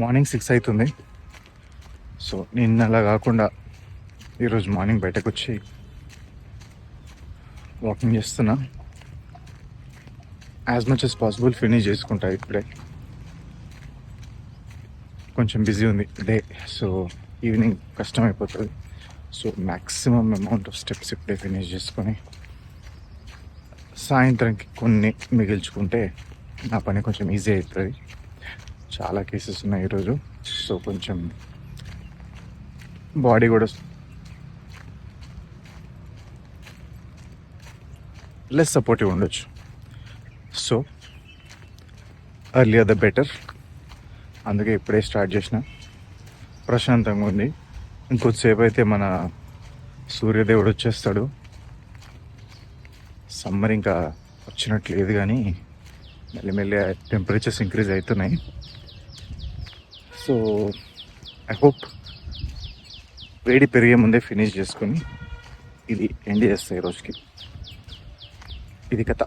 Morning 6 అవుతుంది. So నిన్న అలా కాకుండా ఈరోజు మార్నింగ్ బయటకు వచ్చి వాకింగ్ చేస్తున్నా. As much as possible finish చేసుకుంటా. ఇప్పుడే కొంచెం బిజీ ఉంది డే, సో ఈవినింగ్ కష్టం అయిపోతుంది. So maximum amount of steps ఇప్పుడే ఫినిష్ చేసుకొని సాయంత్రంకి కొన్ని మిగిల్చుకుంటే నా పని కొంచెం ఈజీ అవుతుంది. చాలా కేసెస్ ఉన్నాయి ఈరోజు, సో కొంచెం బాడీ కూడా లెస్ సపోర్టివ్ ఉండొచ్చు. So earlier the better. అందుకే ఇప్పుడే స్టార్ట్ చేసిన. ప్రశాంతంగా ఉంది. ఇంకొద్దిసేపు అయితే మన సూర్యదేవుడు వచ్చేస్తాడు. సమ్మర్ ఇంకా వచ్చినట్లు లేదు, కానీ మెల్లిమెల్లి టెంపరేచర్స్ ఇంక్రీజ్ అవుతున్నాయి. సో ఐ హోప్ వేడి పెరిగే ముందే ఫినిష్ చేసుకొని ఇది ఎండ్ చేస్తాయి ఈరోజుకి. ఇది కథ.